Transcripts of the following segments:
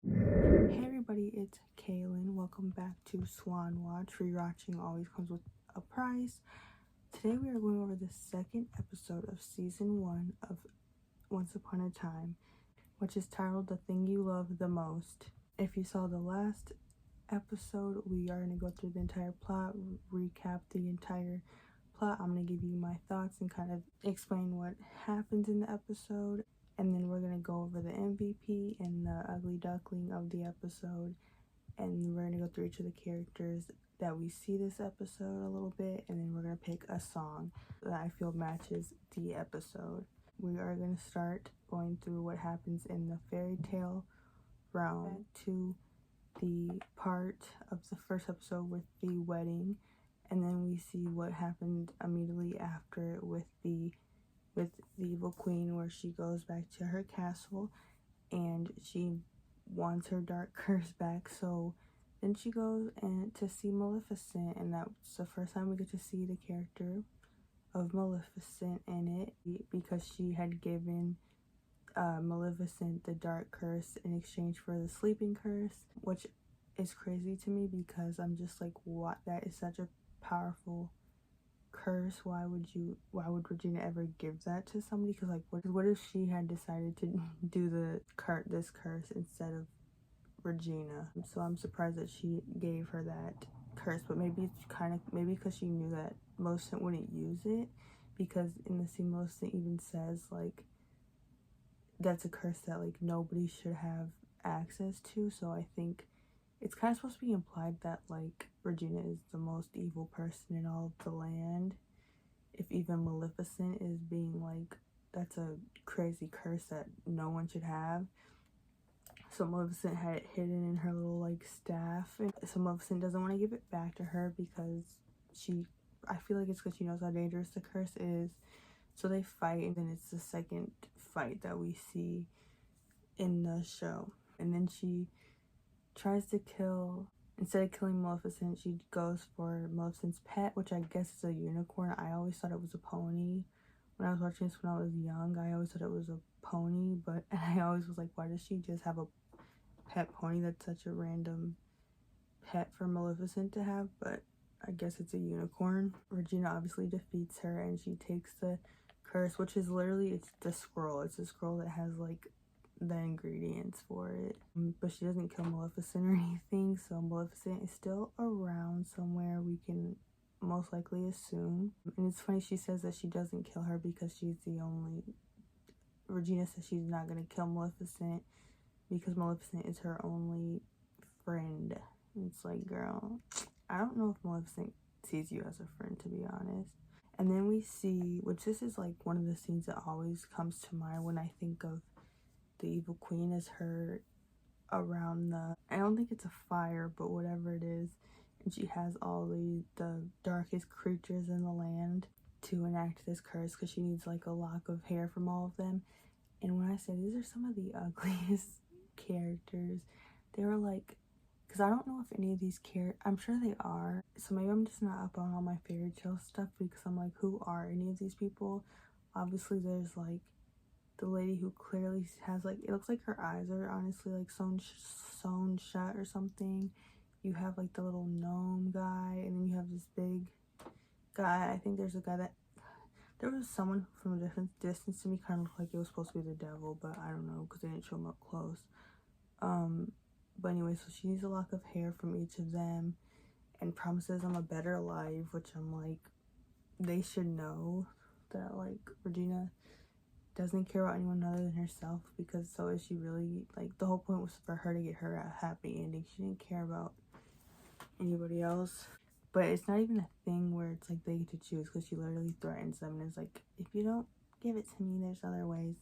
Hey everybody, it's Kaylin. Welcome back to Swan Watch. Rewatching always comes with a prize. Today we are going over the second episode of season 1 of Once Upon a Time, which is titled The Thing You Love the Most. If you saw the last episode, we are going to go through the entire plot, recap the entire plot. I'm going to give you my thoughts and kind of explain what happens in the episode. And then we're going to go over the MVP and the ugly duckling of the episode. And we're going to go through each of the characters that we see this episode a little bit. And then we're going to pick a song that I feel matches the episode. We are going to start going through what happens in the fairy tale realm to the part of the first episode with the wedding. And then we see what happened immediately after with the evil queen, where she goes back to her castle and she wants her dark curse back. So then she goes and to see Maleficent, and that's the first time we get to see the character of Maleficent in it, because she had given Maleficent the dark curse in exchange for the sleeping curse, which is crazy to me because I'm just like, what? That is such a powerful curse. Why would Regina ever give that to somebody? Because like, what if she had decided to do this curse instead of Regina? So I'm surprised that she gave her that curse, but maybe because she knew that Maleficent wouldn't use it, because in the scene Maleficent even says like that's a curse that like nobody should have access to. So I think it's kind of supposed to be implied that like Regina is the most evil person in all of the land, if even Maleficent is being like, that's a crazy curse that no one should have. So Maleficent had it hidden in her little like staff, and so Maleficent doesn't want to give it back to her because I feel like it's because she knows how dangerous the curse is. So they fight, and then it's the second fight that we see in the show. And then she tries to kill, instead of killing Maleficent, she goes for Maleficent's pet, which I guess is a unicorn. I always thought it was a pony. When I was watching this when I was young, I always thought it was a pony, but I always was like, why does she just have a pet pony? That's such a random pet for Maleficent to have, but I guess it's a unicorn. Regina obviously defeats her, and she takes the curse, which is literally, it's the scroll. It's a scroll that has like the ingredients for it, but she doesn't kill Maleficent or anything. So Maleficent is still around somewhere, we can most likely assume. And it's funny, she says that she doesn't kill her because Regina says she's not gonna kill Maleficent because Maleficent is her only friend. And it's like, girl, I don't know if Maleficent sees you as a friend, to be honest. And then we see, which this is like one of the scenes that always comes to mind when I think of the evil queen, is her around I don't think it's a fire, but whatever it is, and she has all the darkest creatures in the land to enact this curse, because she needs like a lock of hair from all of them. And when I said these are some of the ugliest characters, they were like, because I don't know if any of these I'm sure they are, so maybe I'm just not up on all my fairy tale stuff, because I'm like, who are any of these people? Obviously there's like the lady who clearly has like, it looks like her eyes are honestly like sewn shut or something. You have like the little gnome guy, and then you have this big guy. I think there's a guy that, there was someone from a different distance to me kind of looked like it was supposed to be the devil, but I don't know because they didn't show him up close. But anyway, so she needs a lock of hair from each of them and promises them a better life, which I'm like, they should know that like Regina doesn't care about anyone other than herself, because so is she really, like the whole point was for her to get her a happy ending. She didn't care about anybody else. But it's not even a thing where it's like they get to choose, because she literally threatens them and is like, if you don't give it to me, there's other ways.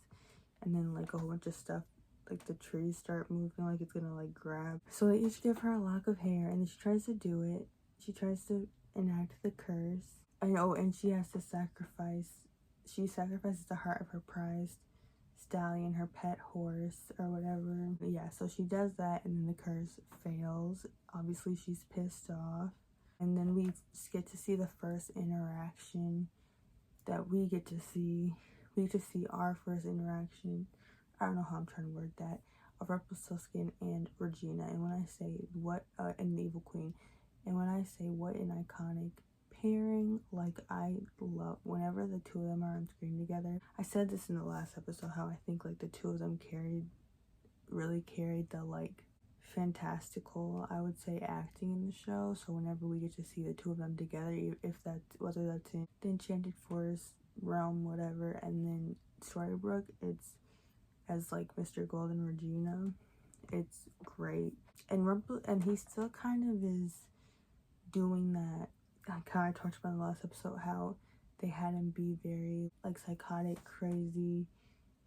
And then like a whole bunch of stuff, like the trees start moving like it's gonna like grab. So they each give her a lock of hair, and then she tries to do it. She tries to enact the curse. And she has to she sacrifices the heart of her prized stallion, her pet horse or whatever. Yeah, so she does that, and then the curse fails. Obviously she's pissed off. And then we get to see the first interaction that we get to see. We get to see our first interaction. I don't know how I'm trying to word that. Rumpelstiltskin and Regina. And when I say what, and the Evil Queen, and when I say what an iconic pairing, like I love whenever the two of them are on screen together. I said this in the last episode, how I think like the two of them really carried the like fantastical, I would say, acting in the show. So whenever we get to see the two of them together, if that's, whether that's in the Enchanted Forest realm, whatever, and then Storybrooke, it's as like Mr. Gold and Regina, it's great. And he still kind of is doing that. I kind of talked about in the last episode how they had him be very like psychotic, crazy,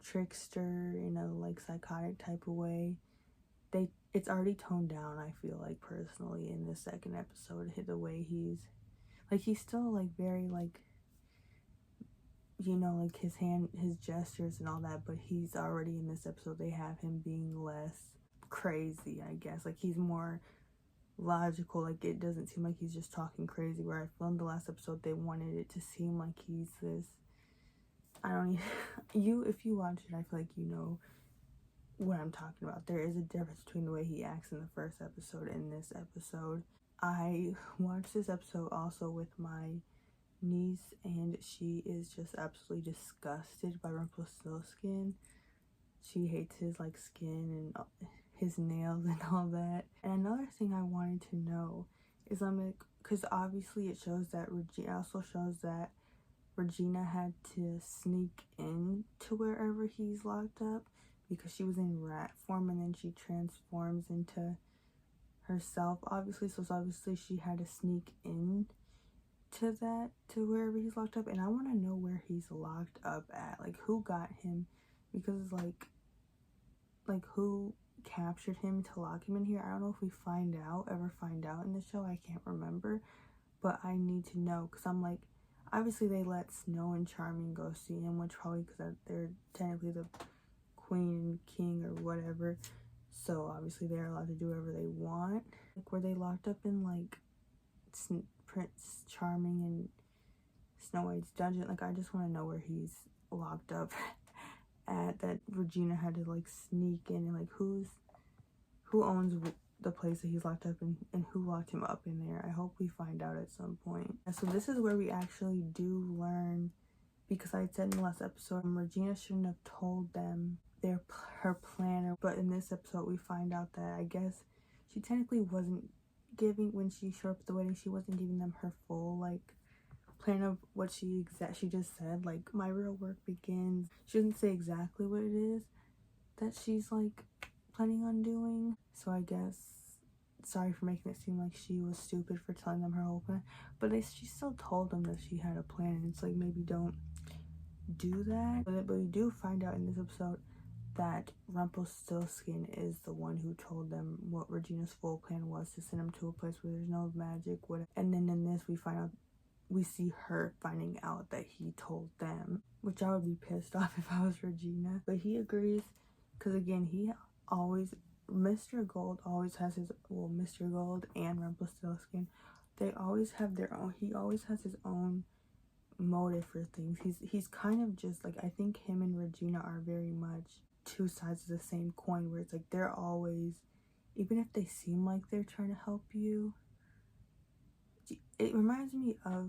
trickster in a like psychotic type of way. It's already toned down, I feel like, personally, in the second episode. The way he's still like very like, you know, like his gestures and all that, but he's already in this episode, they have him being less crazy, I guess. Like he's more logical. Like it doesn't seem like he's just talking crazy, where I feel in the last episode they wanted it to seem like he's this, I don't even, if you watch it, I feel like you know what I'm talking about. There is a difference between the way he acts in the first episode and this episode. I watched this episode also with my niece, and she is just absolutely disgusted by Rumpelstiltskin. She hates his like skin and his nails and all that. And another thing I wanted to know is, because obviously it shows that Regina had to sneak in to wherever he's locked up, because she was in rat form and then she transforms into herself, obviously. So obviously she had to sneak in to wherever he's locked up. And I want to know where he's locked up at. Like who got him, because like who captured him to lock him in here. I don't know if we ever find out in the show. I can't remember, but I need to know, because I'm like, obviously they let Snow and Charming go see him, which probably because they're technically the queen and king or whatever, so obviously they're allowed to do whatever they want. Like were they locked up in like Prince Charming and Snow White's dungeon? Like I just want to know where he's locked up at, that Regina had to like sneak in, and like who owns the place that he's locked up in, and who locked him up in there. I hope we find out at some point. So this is where we actually do learn, because I said in the last episode, Regina shouldn't have told them her plan, but in this episode we find out that I guess she technically wasn't giving, when she showed up at the wedding, she wasn't giving them her full like plan of what she just said, like my real work begins. She doesn't say exactly what it is that she's like planning on doing. So I guess, sorry for making it seem like she was stupid for telling them her whole plan, but she still told them that she had a plan, and it's like, maybe don't do that. But we do find out in this episode that Rumpelstiltskin is the one who told them what Regina's full plan was, to send them to a place where there's no magic, whatever. And then in this we see her finding out that he told them, which I would be pissed off if I was Regina. But he agrees, because again, Mr. Gold always has Mr. Gold and Rumpelstiltskin, they always have their own, he always has his own motive for things. He's kind of just like, I think him and Regina are very much two sides of the same coin, where it's like they're always, even if they seem like they're trying to help you, it reminds me of,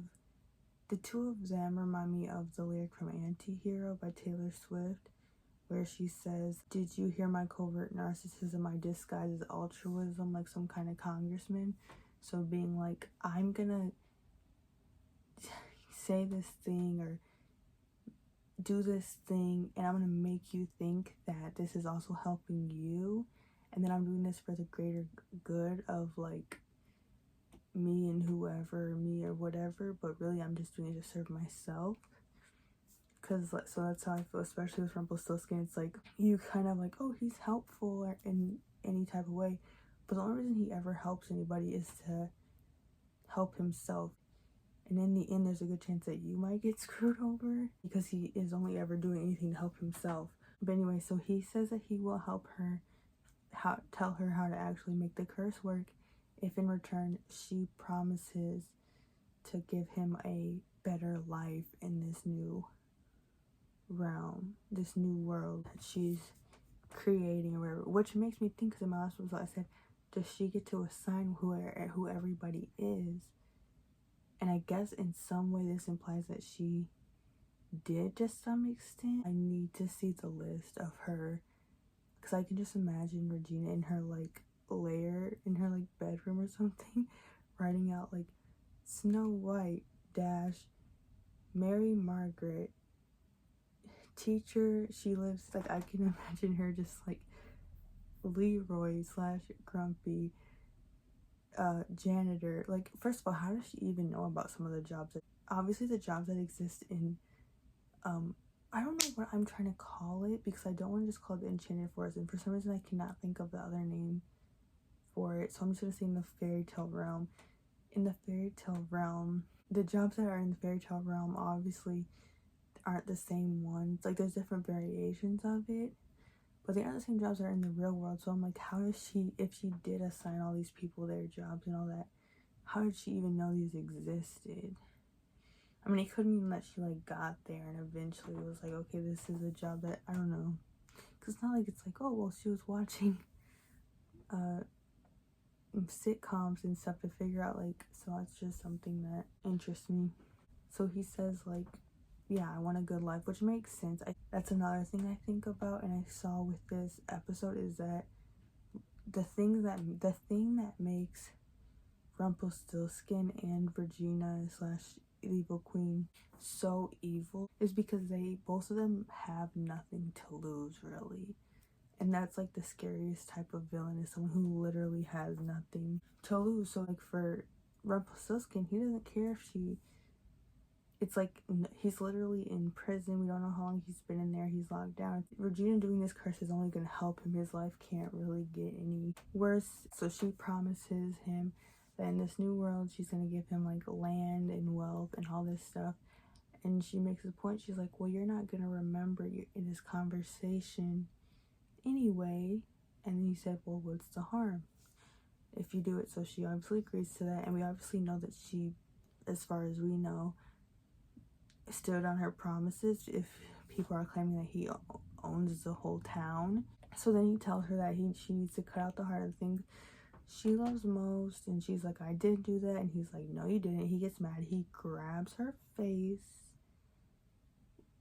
the two of them remind me of the lyric from Anti-Hero by Taylor Swift, where she says, "Did you hear my covert narcissism? My disguise is altruism," like some kind of congressman. So being like, I'm gonna say this thing or do this thing, and I'm gonna make you think that this is also helping you, and then I'm doing this for the greater good of like me and whoever, me or whatever, but really I'm just doing it to serve myself. Because so that's how I feel, especially with Rumpelstiltskin. It's like, you kind of like, oh, he's helpful in any type of way, but the only reason he ever helps anybody is to help himself. And in the end, there's a good chance that you might get screwed over, because he is only ever doing anything to help himself. But anyway, so he says that he will help her, tell her how to actually make the curse work, if in return she promises to give him a better life in this new realm, this new world that she's creating or whatever, which makes me think, because in my last episode I said, does she get to assign who everybody is? And I guess in some way this implies that she did to some extent. I need to see the list of her, because I can just imagine Regina in her like lair in her like bedroom or something writing out like Snow White dash Mary Margaret teacher, she lives, like I can imagine her just like Leroy slash Grumpy janitor. Like, first of all, how does she even know about some of the jobs that, obviously the jobs that exist in I don't know what I'm trying to call it, because I don't want to just call it the Enchanted Forest, and for some reason I cannot think of the other name for it, so I'm just gonna say in the fairy tale realm. In the fairy tale realm, the jobs that are in the fairy tale realm obviously aren't the same ones. Like, there's different variations of it, but they aren't the same jobs that are in the real world. So I'm like, how does she, if she did assign all these people their jobs and all that, how did she even know these existed? I mean, it could mean that she like got there and eventually was like, okay, this is a job that, I don't know, because it's not like it's like, oh well, she was watching sitcoms and stuff to figure out, like, so that's just something that interests me. So he says like, yeah, I want a good life, which makes sense. That's another thing I think about and I saw with this episode, is that the thing that makes Rumpelstiltskin and Regina slash evil queen so evil is because both of them have nothing to lose, really. And that's like the scariest type of villain, is someone who literally has nothing to lose. So like for Rumpelstiltskin, he doesn't care if it's like he's literally in prison. We don't know how long he's been in there. He's locked down. Regina doing this curse is only going to help him. His life can't really get any worse. So she promises him that in this new world she's going to give him like land and wealth and all this stuff. And she makes a point. She's like, well, you're not going to remember in this conversation anyway. And then he said, well, what's the harm if you do it? So she obviously agrees to that. And we obviously know that she, as far as we know, stood on her promises if people are claiming that he owns the whole town. So then he tells her that she needs to cut out the heart of things she loves most, and she's like, I did do that, and he's like, no you didn't. He gets mad, he grabs her face,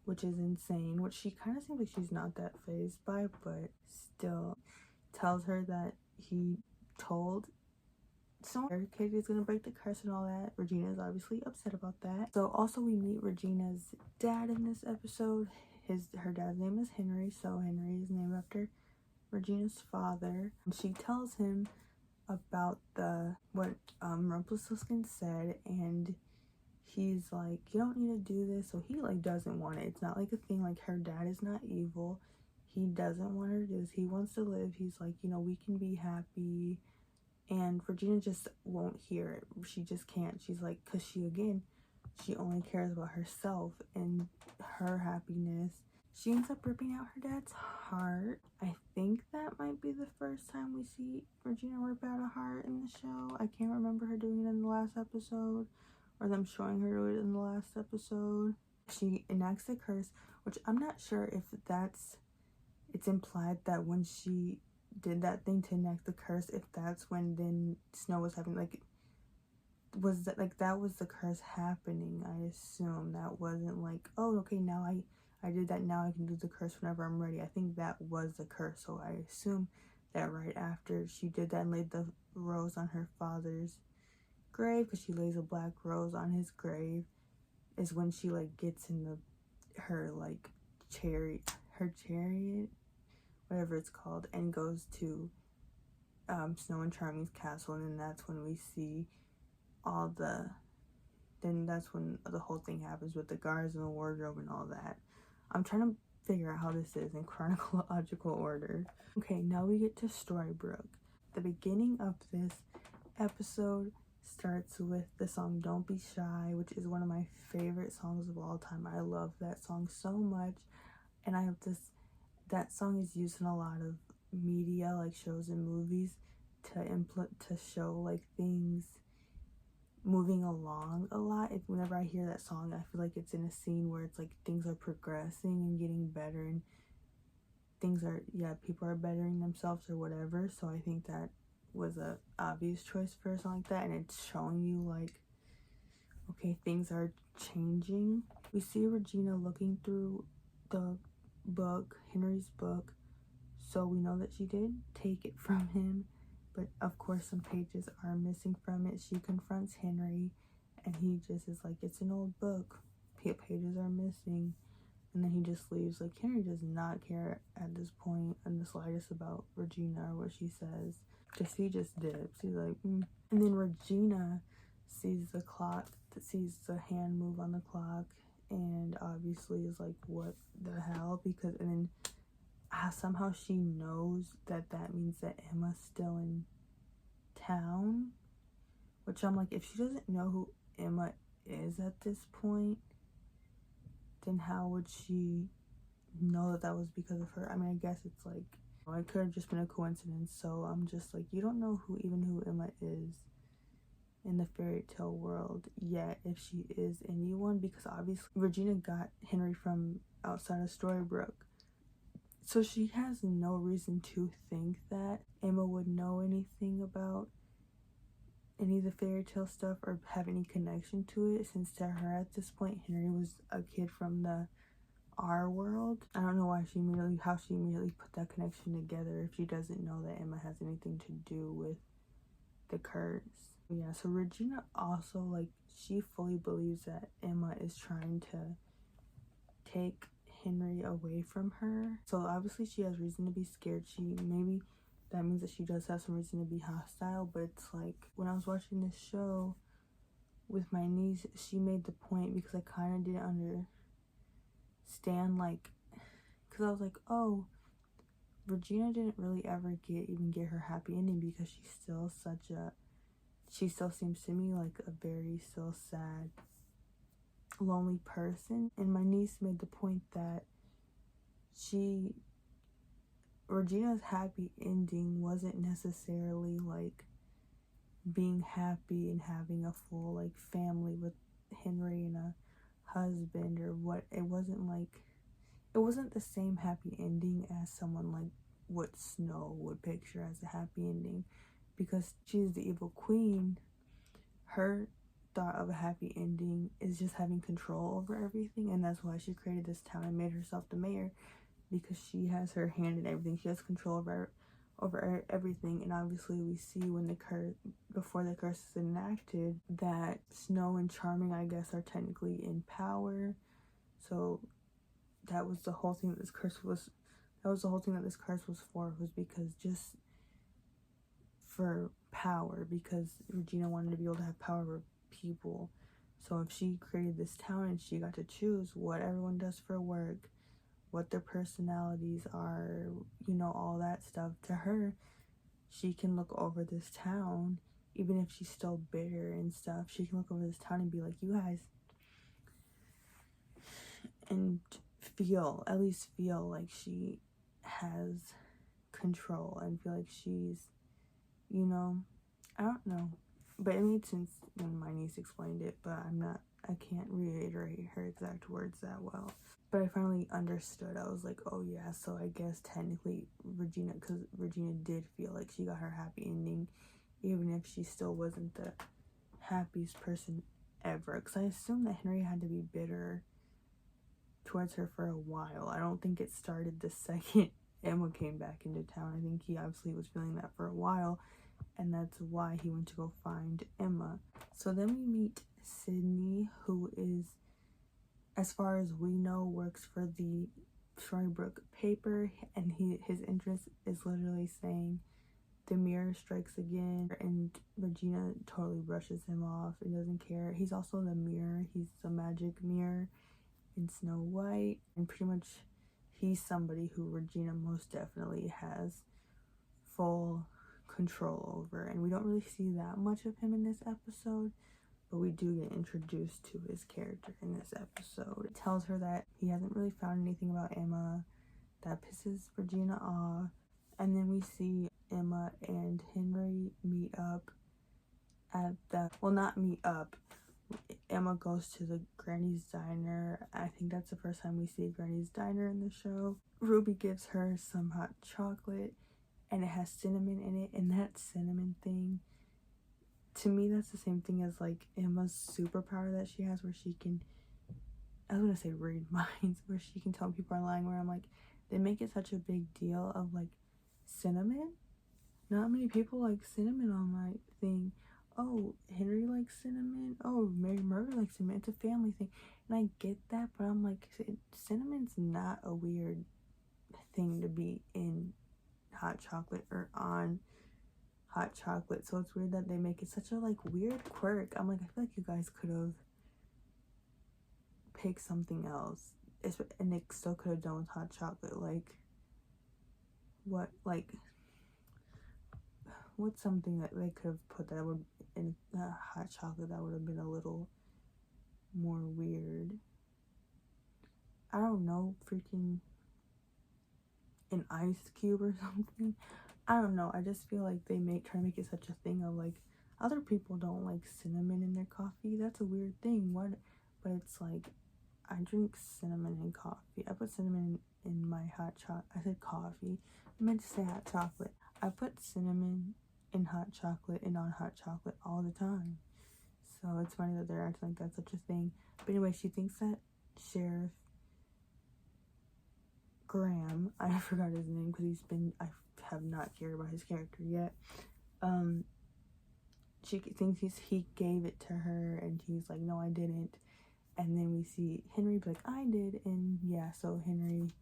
which is insane, which she kind of seems like she's not that fazed by, but still tells her that he told someone Katie is gonna break the curse and all that. Regina is obviously upset about that. So also we meet Regina's dad in this episode. Her dad's name is Henry, so Henry is named after Regina's father. She tells him about what Rumpelstiltskin said, and he's like, you don't need to do this. So he like doesn't want it. It's not like a thing, like her dad is not evil. He doesn't want her to do this. He wants to live. He's like, you know, we can be happy. And Regina just won't hear it. She just can't. She's like, because she only cares about herself and her happiness. She ends up ripping out her dad's heart. I think that might be the first time we see Regina rip out a heart in the show. I can't remember her doing it in the last episode, or them showing her do it in the last episode. She enacts the curse, which I'm not sure if it's implied that when she did that thing to enact the curse, if that's when then Snow was having that was the curse happening. I assume that wasn't like, oh okay, now I did that, now I can do the curse whenever I'm ready. I think that was the curse, so I assume that right after she did that and laid the rose on her father's grave, because she lays a black rose on his grave, is when she like gets in her chariot, whatever it's called, and goes to Snow and Charming's castle. And then that's when we see that's when the whole thing happens with the guards and the wardrobe and all that. I'm trying to figure out how this is in chronological order. Okay, now we get to Storybrooke. The beginning of this episode starts with the song Don't Be Shy, which is one of my favorite songs of all time. I love that song so much, and that song is used in a lot of media, like shows and movies, to show like things moving along a lot. Whenever I hear that song, I feel like it's in a scene where it's like things are progressing and getting better and people are bettering themselves or whatever. So I think that was a obvious choice for something like that, and it's showing you like, okay, things are changing. We see Regina looking through the book, Henry's book, so we know that she did take it from him, but of course some pages are missing from it. She confronts Henry, and he just is like, it's an old book, pages are missing, and then he just leaves. Like, Henry does not care at this point in the slightest about Regina or what she says, because he just dips. He's like, And then Regina sees the clock, sees the hand move on the clock, and obviously is like, what the hell? Because, and then somehow she knows that means that Emma's still in town, which I'm like, if she doesn't know who Emma is at this point, then how would she know that was because of her? I mean, I guess it's like, it could have just been a coincidence. So I'm just like, you don't know who Emma is in the fairy tale world yet, if she is anyone, because obviously Regina got Henry from outside of Storybrooke. So she has no reason to think that Emma would know anything about any of the fairy tale stuff or have any connection to it, since to her at this point Henry was a kid from our world. I don't know how she immediately put that connection together if she doesn't know that Emma has anything to do with the curse. Yeah, so Regina also, like, she fully believes that Emma is trying to take Henry away from her. So obviously she has reason to be scared. Maybe that means that she does have some reason to be hostile, but it's like, when I was watching this show with my niece, she made the point, because I kind of didn't understand, like, because I was like, oh, Regina didn't really ever get her happy ending, because she still seems to me like a very still sad, lonely person. And my niece made the point that Regina's happy ending wasn't necessarily like being happy and having a full like family with Henry and a husband or what. It wasn't the same happy ending as someone like what Snow would picture as a happy ending, because she's the evil queen. Her thought of a happy ending is just having control over everything, and that's why she created this town and made herself the mayor, because she has her hand in everything. She has control over everything. And obviously we see before the curse is enacted, that Snow and Charming, I guess, are technically in power. So that was the whole thing that this curse was for, was because just for power, because Regina wanted to be able to have power over people. So if she created this town and she got to choose what everyone does for work, what their personalities are, all that stuff, to her, she can look over this town, even if she's still bitter and stuff. She can look over this town and be like, you guys, and at least feel like she has control and feel like she's, I don't know, but it made sense when my niece explained it, but I can't reiterate her exact words that well. But I finally understood. I was like, oh yeah, so I guess technically because Regina did feel like she got her happy ending, even if she still wasn't the happiest person ever. Because I assume that Henry had to be bitter towards her for a while. I don't think it started the second Emma came back into town. I think he obviously was feeling that for a while, and that's why he went to go find Emma. So then we meet Sydney, who is, as far as we know, works for the Storybrooke paper, and his interest is literally saying, the mirror strikes again, and Regina totally brushes him off and doesn't care. He's also the mirror. He's the magic mirror in Snow White, and pretty much he's somebody who Regina most definitely has full control over, and we don't really see that much of him in this episode, but we do get introduced to his character in this episode. It tells her that he hasn't really found anything about Emma. That pisses Regina off. And then we see Emma and Henry meet up at not meet up, Emma goes to the Granny's Diner. I think that's the first time we see Granny's Diner in the show. Ruby gives her some hot chocolate, and it has cinnamon in it, and that cinnamon thing, to me, that's the same thing as like Emma's superpower that she has, where she can, I was gonna say read minds, where she can tell people are lying, where I'm like, they make it such a big deal of like cinnamon. Not many people like cinnamon on my thing. Oh, Henry likes cinnamon. Oh, Mary Murray likes cinnamon. It's a family thing. And I get that, but I'm like, cinnamon's not a weird thing to be in hot chocolate or on hot chocolate. So it's weird that they make it such a like weird quirk. I'm like, I feel like you guys could have picked something else. And it still could have done with hot chocolate. Like, what, like, what's something that they could have put that would in hot chocolate that would have been a little more weird? I don't know, freaking an ice cube or something. I don't know. I just feel like they try to make it such a thing of like, other people don't like cinnamon in their coffee. That's a weird thing. What? But it's like, I drink cinnamon in coffee. I put cinnamon in my hot chocolate. I said coffee. I meant to say hot chocolate. I put cinnamon in hot chocolate and on hot chocolate all the time. So it's funny that they're acting like that's such a thing. But anyway, she thinks that Sheriff Graham, I forgot his name because I have not cared about his character yet. She thinks he gave it to her, and he's like, no, I didn't. And then we see Henry be like, I did. And yeah, so Henry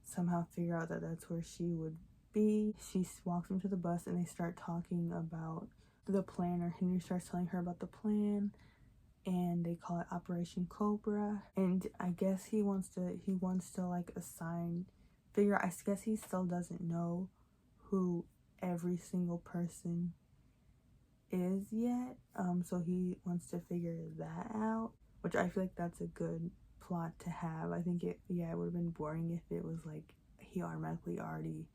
somehow figure out that that's where she would be. She walks him to the bus, and they start talking about the plan, or Henry starts telling her about the plan, and they call it Operation Cobra. And I guess he wants to like I guess he still doesn't know who every single person is yet. So he wants to figure that out, which I feel like that's a good plot to have. I think it would have been boring if it was like he automatically already,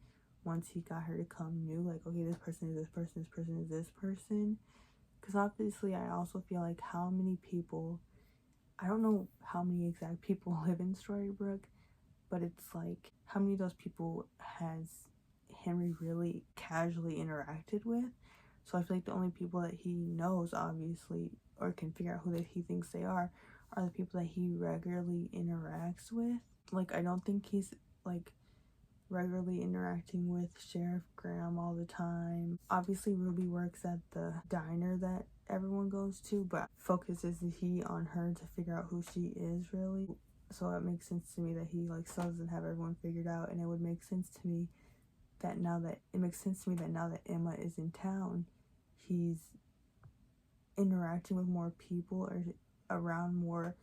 once he got her to come, knew like, okay, this person is this person, this person is this person. Because obviously I also feel like how many people, I don't know how many exact people live in Storybrooke, but it's like, how many of those people has Henry really casually interacted with? So I feel like the only people that he knows, obviously, or can figure out who he thinks they are the people that he regularly interacts with. Like, I don't think he's like regularly interacting with Sheriff Graham all the time. Obviously, Ruby works at the diner that everyone goes to, but focuses he on her to figure out who she is really. So it makes sense to me that he like still doesn't have everyone figured out, and it would make sense to me that now that Emma is in town, he's interacting with more people or around more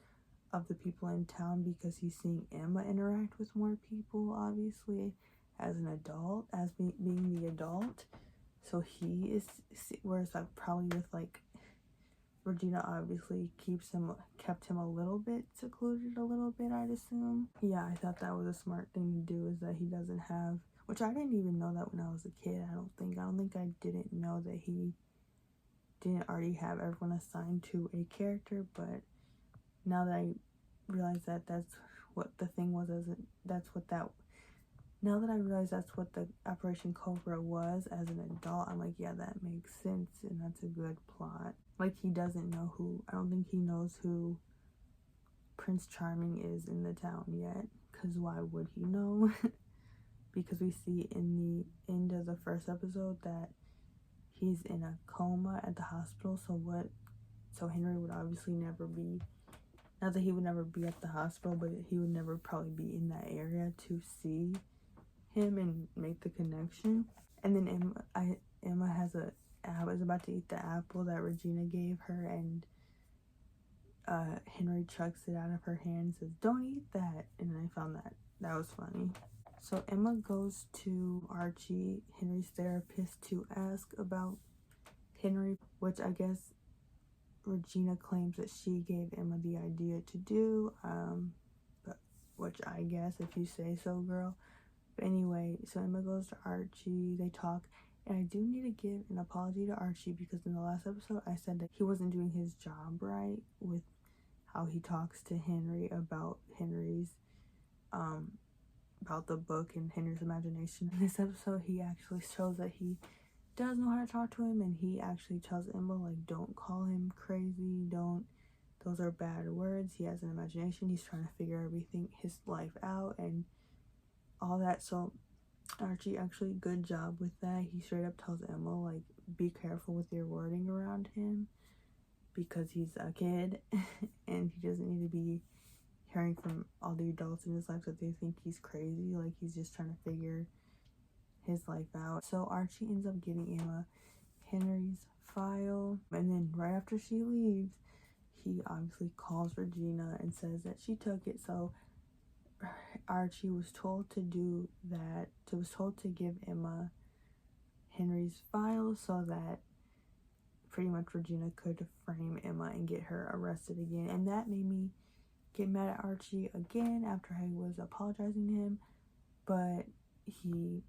of the people in town, because he's seeing Emma interact with more people, obviously, as an adult, as being the adult. So he is, whereas like probably with like Regina obviously kept him a little bit secluded, a little bit, I'd assume. Yeah, I thought that was a smart thing to do, is that he doesn't have, which I didn't even know that when I was a kid. I don't think I didn't know that he didn't already have everyone assigned to a character. But now that I realize that that's what the thing was, now that I realize that's what the Operation Cobra was as an adult, I'm like, yeah, that makes sense, and that's a good plot. Like, he doesn't know I don't think he knows who Prince Charming is in the town yet, because why would he know? Because we see in the end of the first episode that he's in a coma at the hospital. So Henry would obviously never be, not that he would never be at the hospital, but he would never probably be in that area to see him and make the connection. And then Emma is about to eat the apple that Regina gave her, and Henry chucks it out of her hand and says, don't eat that. And I found that was funny. So Emma goes to Archie, Henry's therapist, to ask about Henry, which I guess Regina claims that she gave Emma the idea to do, but which I guess, if you say so, girl. But anyway, so Emma goes to Archie, they talk, And I do need to give an apology to Archie, because in the last episode I said that he wasn't doing his job right with how he talks to Henry about about the book and Henry's imagination. In this episode, he actually shows that he does know how to talk to him, and he actually tells Emma, like, don't call him crazy, those are bad words. He has an imagination. He's trying to figure his life out and all that. So Archie, actually, good job with that. He straight up tells Emma, like, be careful with your wording around him, because he's a kid and he doesn't need to be hearing from all the adults in his life that they think he's crazy. Like, he's just trying to figure his life out. So Archie ends up giving Emma Henry's file, and then right after she leaves, he obviously calls Regina and says that she took it. So Archie was told to do that, was told to give Emma Henry's file so that pretty much Regina could frame Emma and get her arrested again. And that made me get mad at Archie again after I was apologizing to him, but he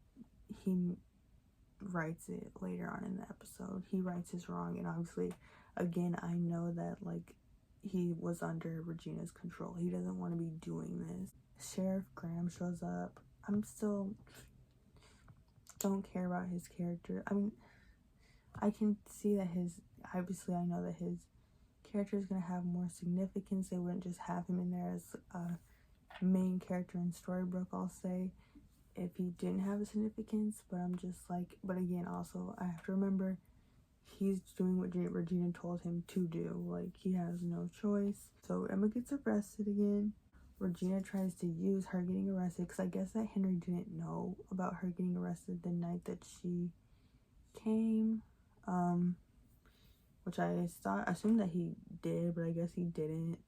rights it later on in the episode. He rights his wrong, and obviously, again, I know that, like, he was under Regina's control. He doesn't want to be doing this. Sheriff Graham shows up. I'm still don't care about his character. I mean, I can see that obviously I know that his character is going to have more significance. They wouldn't just have him in there as a main character in Storybrooke, I'll say, if he didn't have a significance. But I'm just like, but again, also, I have to remember, he's doing what Regina told him to do. Like, he has no choice. So Emma gets arrested again. Regina tries to use her getting arrested, because I guess that Henry didn't know about her getting arrested the night that she came, which I assumed that he did, but I guess he didn't,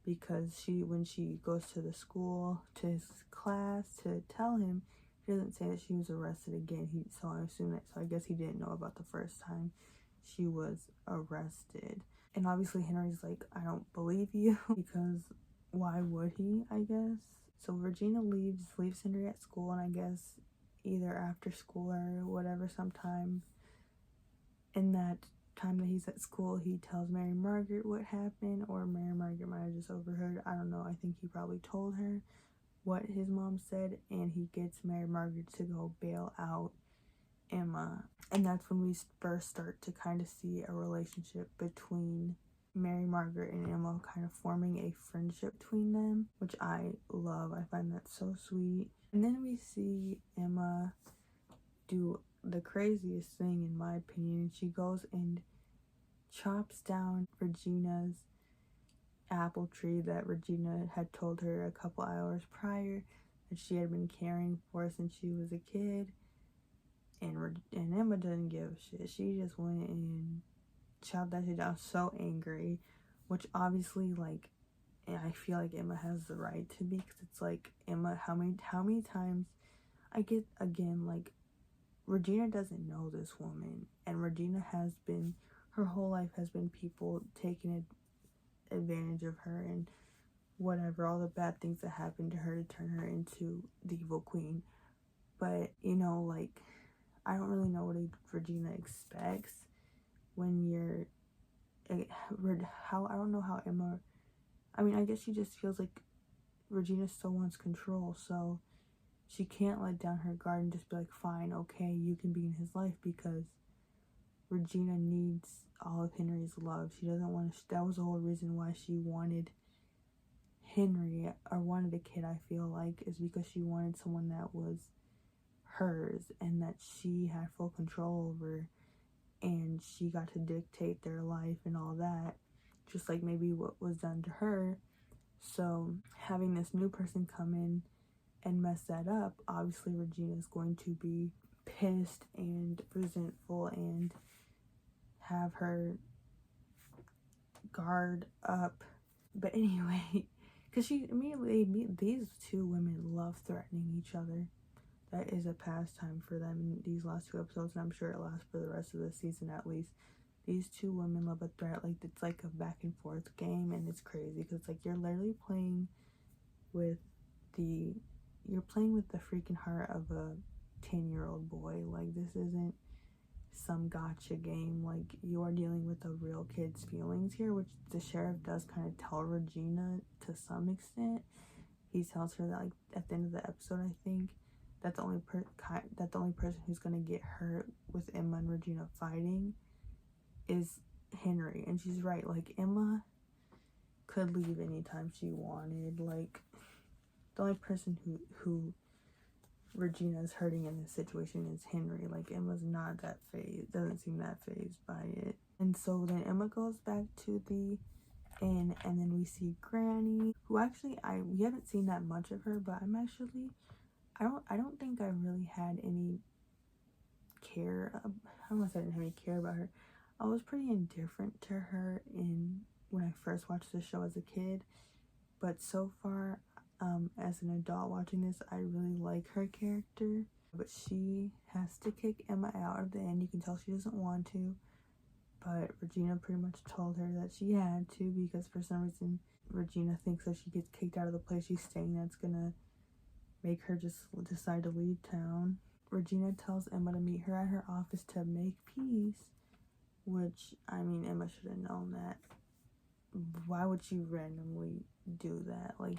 because when she goes to the school, to his class, to tell him, he doesn't say that she was arrested again. So I assume that, so I guess he didn't know about the first time she was arrested. And obviously Henry's like, I don't believe you, because why would he, I guess. So Regina leaves Henry at school, and I guess either after school or whatever, sometime in that time that he's at school, he tells Mary Margaret what happened, or Mary Margaret might have just overheard. I don't know. I think he probably told her what his mom said, and he gets Mary Margaret to go bail out Emma. And that's when we first start to kind of see a relationship between Mary Margaret and Emma, kind of forming a friendship between them, which I love. I find that so sweet. And then we see Emma do the craziest thing, in my opinion. She goes and chops down Regina's apple tree that Regina had told her a couple hours prior that she had been caring for since she was a kid. And Emma doesn't give a shit. She just went and chopped that shit down, so angry, which obviously, like, I feel like Emma has the right to be, because it's like, Emma, how many times, I get, again, like, Regina doesn't know this woman, and Regina has been, her whole life has been people taking advantage of her and whatever, all the bad things that happened to her to turn her into the evil queen. But, you know, like, I don't really know what Regina expects when you're, I don't know how Emma, I mean, I guess she just feels like Regina still wants control, so she can't let down her guard and just be like, fine, okay, you can be in his life, because Regina needs all of Henry's love. She doesn't want to, that was the whole reason why she wanted Henry, or wanted a kid, I feel like, is because she wanted someone that was hers and that she had full control over, and she got to dictate their life and all that, just like maybe what was done to her. So having this new person come in and mess that up, obviously Regina is going to be pissed and resentful and have her guard up. But anyway, because she immediately, these two women love threatening each other. That is a pastime for them in these last two episodes, and I'm sure it lasts for the rest of the season at least. These two women love a threat. Like, it's like a back and forth game, and it's crazy, because it's like you're literally playing with the freaking heart of a 10-year-old boy. Like, this isn't some gotcha game. Like, you are dealing with a real kid's feelings here, which the sheriff does kind of tell Regina to some extent. He tells her that, like, at the end of the episode, I think, that the only person who's gonna get hurt with Emma and Regina fighting is Henry. And she's right. Like, Emma could leave anytime she wanted. Like, the only person who Regina's hurting in this situation is Henry. Like, Emma's not that phased, doesn't seem that phased by it. And so then Emma goes back to the inn, and then we see Granny, who actually we haven't seen that much of her, but I don't think I really had any care. I don't want to say I didn't have any care about her. I was pretty indifferent to her when I first watched the show as a kid, but so far, as an adult watching this, I really like her character. But she has to kick Emma out of the inn. You can tell she doesn't want to, but Regina pretty much told her that she had to, because for some reason Regina thinks that she gets kicked out of the place she's staying, that's gonna make her just decide to leave town. Regina tells Emma to meet her at her office to make peace, which, I mean, Emma should have known that. Why would she randomly do that? Like,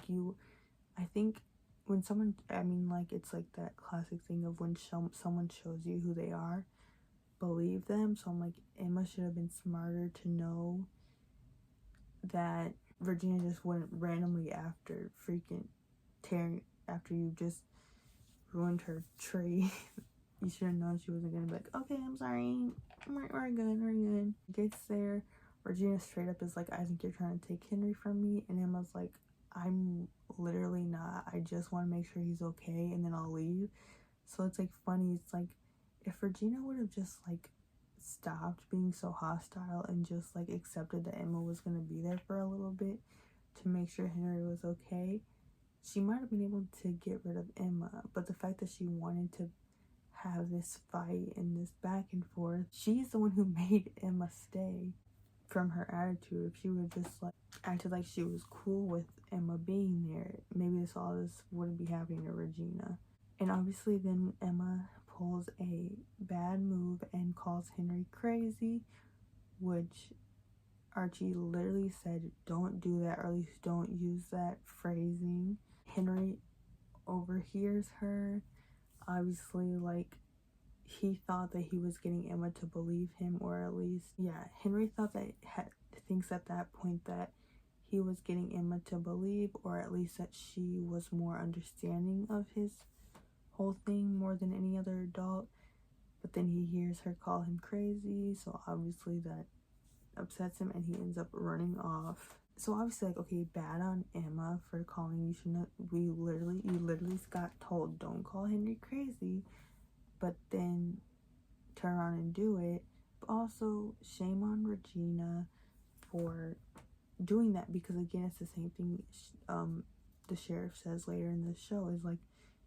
I think when someone, I mean, like, it's like that classic thing of when someone shows you who they are, believe them. So I'm like, Emma should have been smarter to know that Regina just wouldn't randomly, after you just ruined her tree. You should have known she wasn't gonna be like, okay, I'm sorry, we're good. Gets there, Regina straight up is like, I think you're trying to take Henry from me. And Emma's like, I'm literally not. I just want to make sure he's okay, and then I'll leave. So it's like funny. It's like, if Regina would have just like stopped being so hostile and just like accepted that Emma was gonna be there for a little bit to make sure Henry was okay, she might have been able to get rid of Emma. But the fact that she wanted to have this fight and this back and forth, she's the one who made Emma stay. From her attitude, if she would have just like acted like she was cool with Emma being there, maybe all this wouldn't be happening to Regina. And obviously then Emma pulls a bad move and calls Henry crazy, which Archie literally said, don't do that, or at least don't use that phrasing. Henry overhears her. Obviously, like, he thought that he was getting Emma to believe him, or at least, yeah, Henry thought that, thinks at that point that he was getting Emma to believe, or at least that she was more understanding of his whole thing more than any other adult. But then he hears her call him crazy, so obviously that upsets him, and he ends up running off. So obviously, like, okay, bad on Emma for calling you shouldn't. You literally got told, don't call Henry crazy, but then turn around and do it. But also, shame on Regina for doing that, because again, it's the same thing the sheriff says later in the show, is like,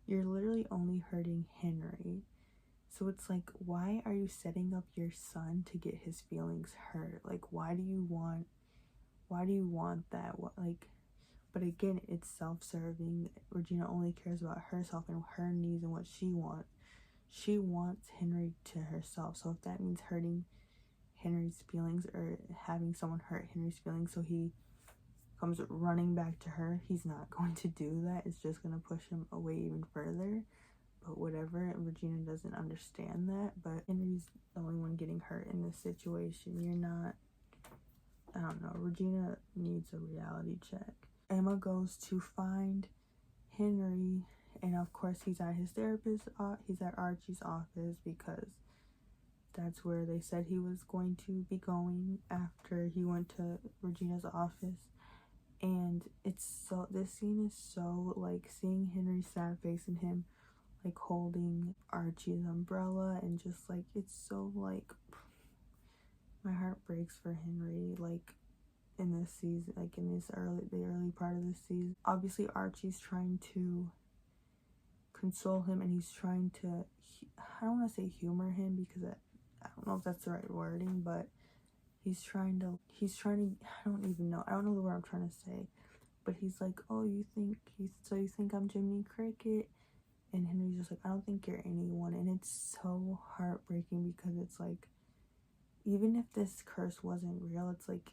you're literally only hurting Henry. So it's like, why are you setting up your son to get his feelings hurt? Like, why do you want that? But again, it's self-serving. Regina only cares about herself and her needs and what she wants. She wants Henry to herself. So if that means hurting Henry's feelings, or having someone hurt Henry's feelings so he comes running back to her, he's not going to do that. It's just going to push him away even further. But whatever, Regina doesn't understand that. But Henry's the only one getting hurt in this situation. You're not. I don't know. Regina needs a reality check. Emma goes to find Henry, and of course he's at his therapist. He's at Archie's office, because that's where they said he was going to be going after he went to Regina's office. And this scene is so, like, seeing Henry's sad face and him like holding Archie's umbrella, and just like, it's so, like, my heart breaks for Henry, like, in this season, like in the early part of this season. Obviously Archie's trying to console him, and he's trying to, I don't want to say humor him, because I don't know if that's the right wording, but he's trying to, I don't know the word I'm trying to say, but he's like, oh, you think I'm Jiminy Cricket? And Henry's just like, I don't think you're anyone. And it's so heartbreaking because it's like, even if this curse wasn't real, it's like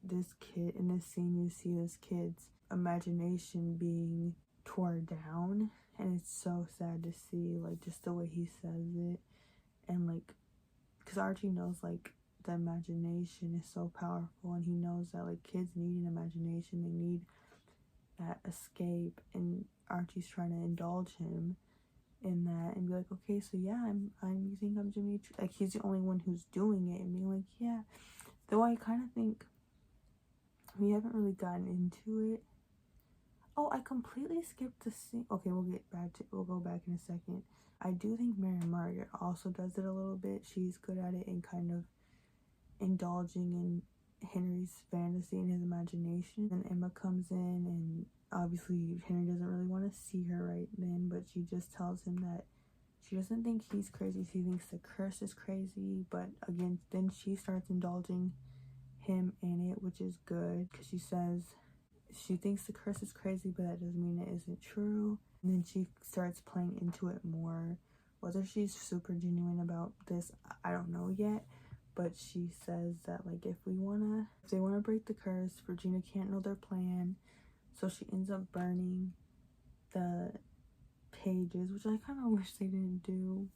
this kid in this scene, you see this kid's imagination being torn down, and it's so sad to see, like, just the way he says it. And like, because Archie knows like the imagination is so powerful, and he knows that like kids need an imagination, they need that escape, and Archie's trying to indulge him in that and be like, okay, so yeah, you think I'm Jimmy, like he's the only one who's doing it, and being like, yeah. Though I kind of think we haven't really gotten into it. Oh, I completely skipped the scene. Okay, we'll go back in a second. I do think Mary Margaret also does it a little bit. She's good at it and kind of indulging in Henry's fantasy and his imagination. And Emma comes in, and obviously Henry doesn't really want to see her right then, but she just tells him that she doesn't think he's crazy. She thinks the curse is crazy, but again, then she starts indulging him in it, which is good, because she says she thinks the curse is crazy, but that doesn't mean it isn't true. And then she starts playing into it more. Whether she's super genuine about this, I don't know yet, but she says that like if they want to break the curse, Regina can't know their plan, so she ends up burning the pages, which I kind of wish they didn't do,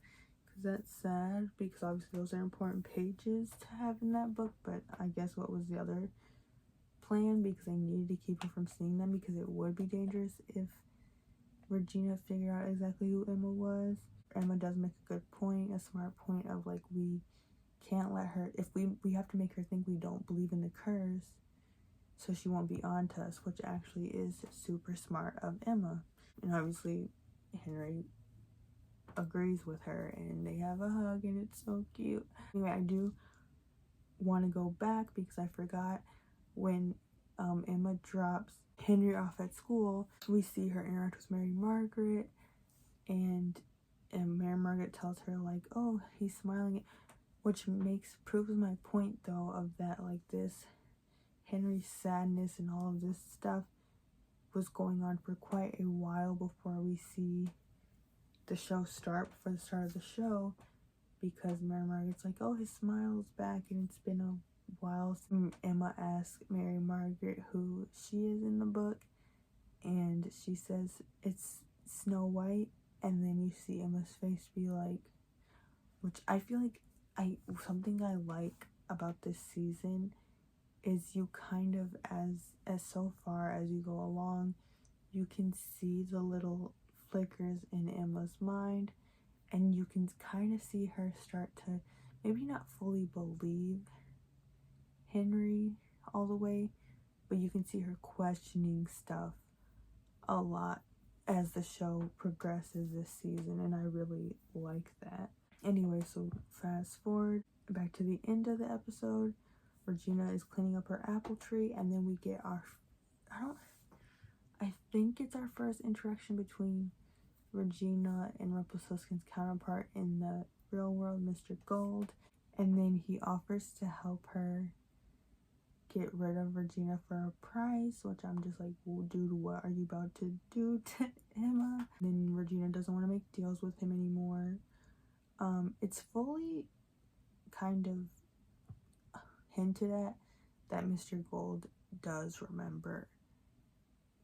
because that's sad, because obviously those are important pages to have in that book. But I guess what was the other plan, because they needed to keep her from seeing them, because it would be dangerous if Regina figured out exactly who Emma was. Emma does make a good point, a smart point of like, we can't let her, if we have to make her think we don't believe in the curse, so she won't be on to us, which actually is super smart of Emma. And obviously Henry agrees with her, and they have a hug, and it's so cute. Anyway, I do want to go back because I forgot when Emma drops Henry off at school, we see her interact with Mary Margaret, and Mary Margaret tells her like, oh, he's smiling, which proves my point though, of that like this Henry's sadness and all of this stuff was going on for quite a while before we see the show start, before the start of the show, because Mary Margaret's like, oh, his smile's back, and it's been a while. Emma asks Mary Margaret who she is in the book, and she says it's Snow White, and then you see Emma's face be like, which I feel like something I like about this season is you kind of, as so far as you go along, you can see the little flickers in Emma's mind, and you can kind of see her start to maybe not fully believe Henry all the way, but you can see her questioning stuff a lot as the show progresses this season, and I really like that. Anyway, so fast forward back to the end of the episode. Regina is cleaning up her apple tree, and then we get I think it's our first interaction between Regina and Rumpelstiltskin's counterpart in the real world, Mr. Gold, and then he offers to help her get rid of Regina for a price, which I'm just like, well, dude, what are you about to do to Emma? And then Regina doesn't want to make deals with him anymore. It's fully kind of hinted at that Mr. Gold does remember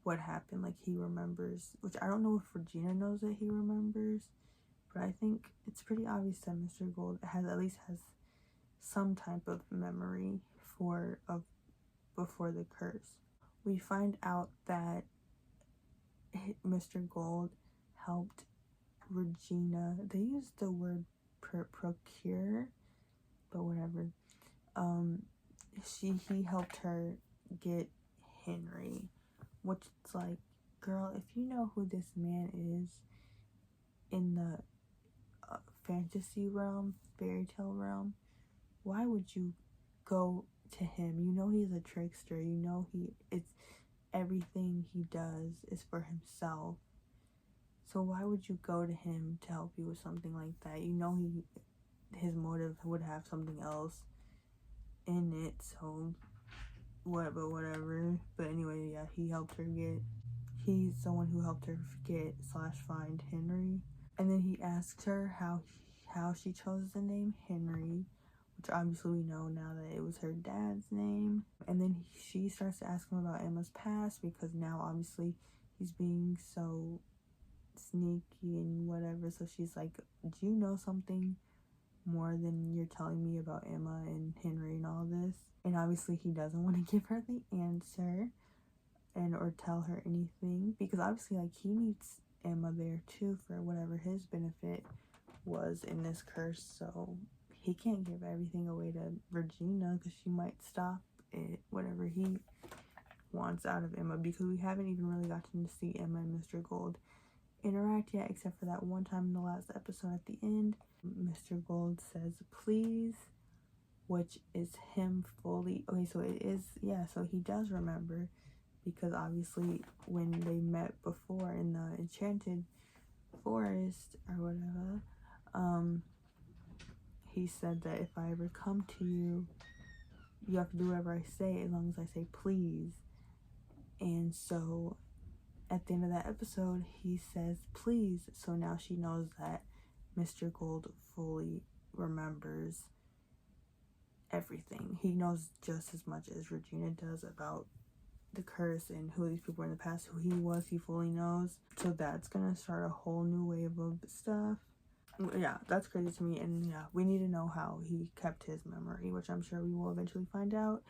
what happened. Like, he remembers, which I don't know if Regina knows that he remembers, but I think it's pretty obvious that Mr. Gold has some type of memory of before the curse. We find out that Mr. Gold helped Regina. They used the word procure, but whatever. He helped her get Henry, which is like, girl, if you know who this man is in the fantasy realm, fairy tale realm, why would you go to him? You know he's a trickster. You know it's everything he does is for himself. So why would you go to him to help you with something like that? You know his motive would have something else in it. So whatever. But anyway, yeah, he helped her get he's the one who helped her get / find Henry. And then he asked her how she chose the name Henry, which obviously we know now that it was her dad's name. And then she starts to ask him about Emma's past, because now obviously he's being so sneaky and whatever. So she's like, do you know something more than you're telling me about Emma and Henry and all this? And obviously he doesn't want to give her the answer or tell her anything, because obviously like he meets Emma there too for whatever his benefit was in this curse. So he can't give everything away to Regina, because she might stop it, whatever he wants out of Emma, because we haven't even really gotten to see Emma and Mr. Gold interact yet, except for that one time in the last episode at the end. Mr. Gold says please, which is him fully, okay, so it is, yeah, so he does remember, because obviously when they met before in the enchanted forest or whatever, he said that if I ever come to you, you have to do whatever I say as long as I say please. And so at the end of that episode, he says please, so now she knows that Mr. Gold fully remembers everything. He knows just as much as Regina does about the curse and who these people were in the past, who he was, he fully knows. So that's gonna start a whole new wave of stuff. Yeah, that's crazy to me. And yeah, we need to know how he kept his memory, which I'm sure we will eventually find out.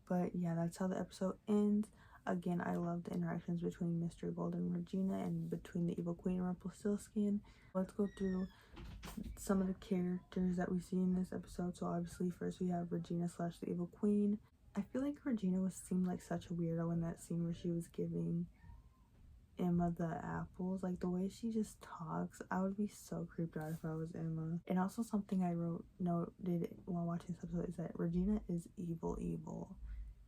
But yeah, that's how the episode ends. Again, I love the interactions between Mr. Gold and Regina, and between the Evil Queen and Rumpelstiltskin. Let's go through some of the characters that we see in this episode. So obviously first we have Regina / the Evil Queen. I feel like Regina seemed like such a weirdo in that scene where she was giving Emma the apples. Like the way she just talks, I would be so creeped out if I was Emma. And also something I noted while watching this episode is that Regina is evil,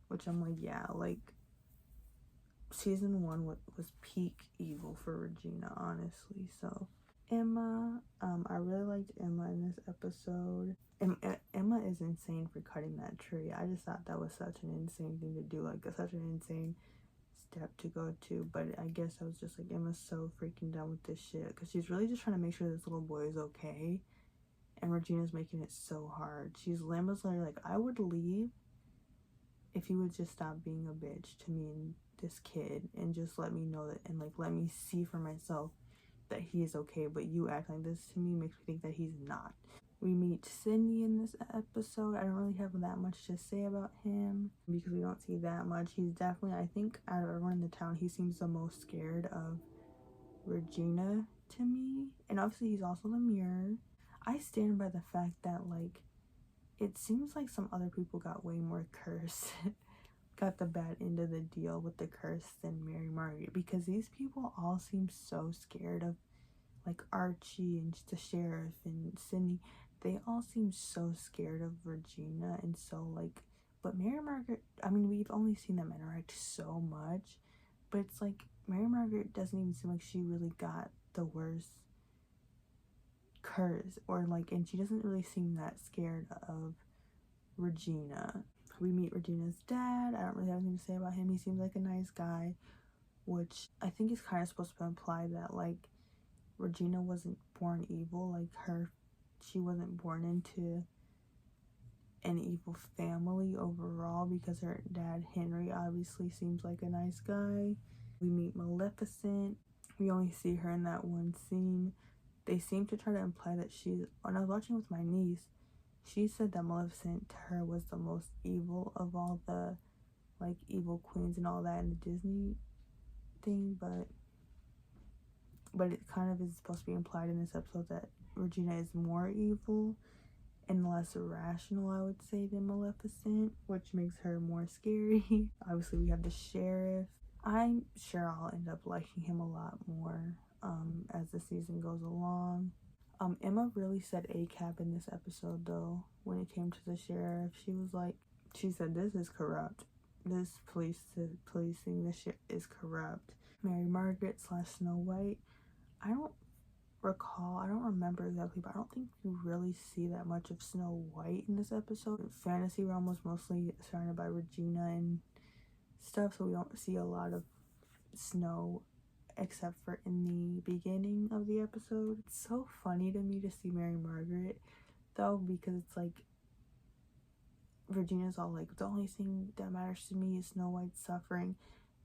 which I'm like, yeah, like season 1 was peak evil for Regina, honestly. So Emma, I really liked Emma in this episode. Emma is insane for cutting that tree. I just thought that was such an insane thing to do, like such an insane step to go to. But I guess I was just like, Emma's so freaking done with this shit, because she's really just trying to make sure this little boy is okay, and Regina's making it so hard. Emma's literally like, I would leave if you would just stop being a bitch to me and this kid, and just let me know that, and like let me see for myself that he is okay, but you act like this to me makes me think that he's not. We meet Sydney in this episode. I don't really have that much to say about him, because we don't see that much. He's definitely, I think out of everyone in the town, he seems the most scared of Regina to me. And obviously he's also the mirror. I stand by the fact that like it seems like some other people got way more cursed got the bad end of the deal with the curse than Mary Margaret, because these people all seem so scared of, like Archie and the sheriff and Sydney, they all seem so scared of Regina. And so like, but Mary Margaret, I mean, we've only seen them interact so much, but it's like Mary Margaret doesn't even seem like she really got the worst curse, or like, and she doesn't really seem that scared of Regina. We meet Regina's dad. I don't really have anything to say about him. He seems like a nice guy, which I think is kind of supposed to imply that like Regina wasn't born evil, like she wasn't born into an evil family overall, because her dad Henry obviously seems like a nice guy. We meet Maleficent. We only see her in that one scene. They seem to try to imply that when I was watching with my niece, she said that Maleficent to her was the most evil of all the like evil queens and all that in the Disney thing, but it kind of is supposed to be implied in this episode that Regina is more evil and less rational, I would say, than Maleficent, which makes her more scary. Obviously we have the sheriff. I'm sure I'll end up liking him a lot more as the season goes along. Emma really said ACAB in this episode though. When it came to the sheriff, she said this is corrupt. This policing this shit is corrupt. Mary Margaret / Snow White. I don't remember exactly, but I don't think we really see that much of Snow White in this episode. Fantasy realm was mostly surrounded by Regina and stuff, so we don't see a lot of snow except for in the beginning of the episode. It's so funny to me to see Mary Margaret though, because it's like Regina's all like, the only thing that matters to me is Snow White's suffering,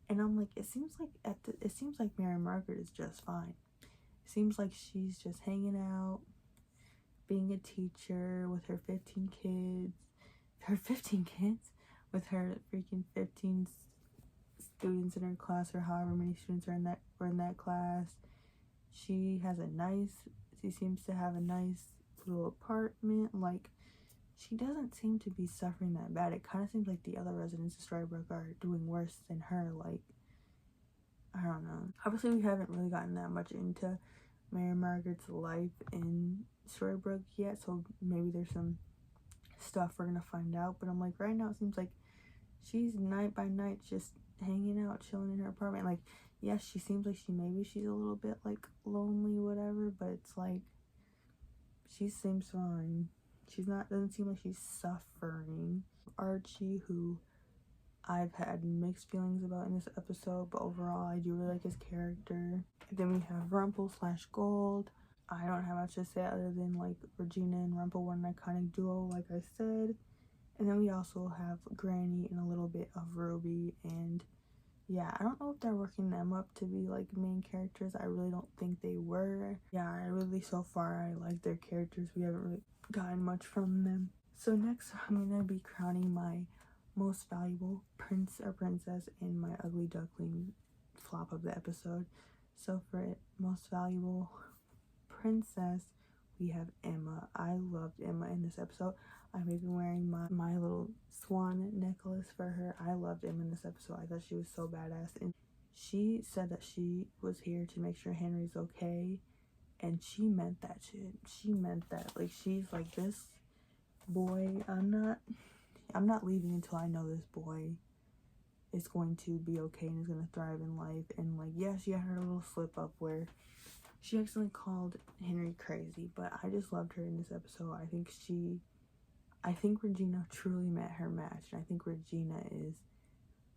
and I'm like, it seems like Mary Margaret is just fine. It seems like she's just hanging out, being a teacher with her 15 kids, with her freaking 15 students in her class, or however many students were in that class. She seems to have a nice little apartment. Like, she doesn't seem to be suffering that bad. It kind of seems like the other residents of Storybrooke are doing worse than her. Like, I don't know. Obviously, we haven't really gotten that much into Mary Margaret's life in Storybrooke yet, so maybe there's some stuff we're gonna find out. But I'm like, right now it seems like she's night by night just hanging out, chilling in her apartment. Like, yes, she seems like she's a little bit like lonely, whatever, but it's like she seems fine. Doesn't seem like she's suffering. Archie, who I've had mixed feelings about in this episode, but overall I do really like his character. And then we have Rumple / Gold. I don't have much to say other than like Regina and Rumple were an iconic duo, like I said. And then we also have Granny and a little bit of Ruby. And yeah, I don't know if they're working them up to be like main characters. I really don't think they were. Yeah, so far I like their characters. We haven't really gotten much from them. So next I'm gonna be crowning my most valuable prince or princess and my ugly duckling flop of the episode. So for most valuable princess, we have Emma. I loved Emma in this episode. I'm even wearing my little swan necklace for her. I loved Emma in this episode. I thought she was so badass, and she said that she was here to make sure Henry's okay, and she meant that shit. She meant that. Like, she's like, this boy, I'm not leaving until I know this boy is going to be okay and is going to thrive in life. And like, yeah, she had her little slip up where she accidentally called Henry crazy, but I just loved her in this episode. I think Regina truly met her match, and I think Regina is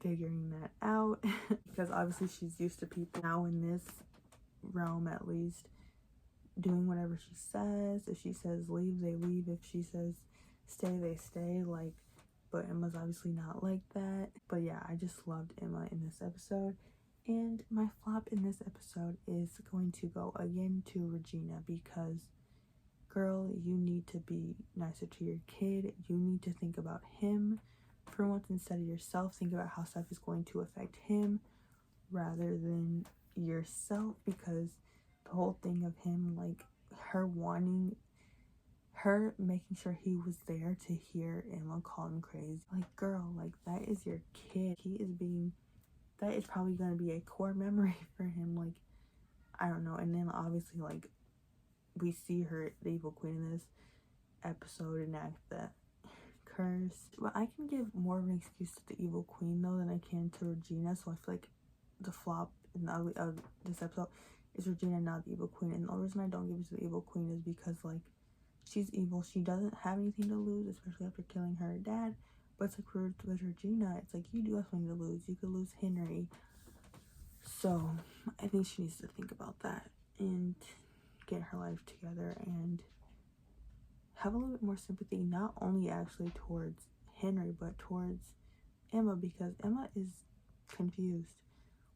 figuring that out because obviously she's used to people now in this realm, at least, doing whatever she says. If she says leave, they leave. If she says stay, they stay. Like, but Emma's obviously not like that. But yeah, I just loved Emma in this episode. And my flop in this episode is going to go again to Regina, because girl, you need to be nicer to your kid. You need to think about him for once instead of yourself. Think about how stuff is going to affect him rather than yourself, because the whole thing of him, like, her making sure he was there to hear Emma call him crazy. Like, girl, like, that is your kid. That is probably going to be a core memory for him. Like, I don't know. And then obviously, like, we see her, the evil queen, in this episode enact that curse. But I can give more of an excuse to the evil queen though than I can to Regina. So I feel like the flop in the ugly of this episode is Regina, not the evil queen. And the only reason I don't give it to the evil queen is because, like, she's evil. She doesn't have anything to lose, especially after killing her dad. But it's like with Regina, it's like, you do have something to lose. You could lose Henry. So I think she needs to think about that and get her life together and have a little bit more sympathy, not only actually towards Henry, but towards Emma, because Emma is confused.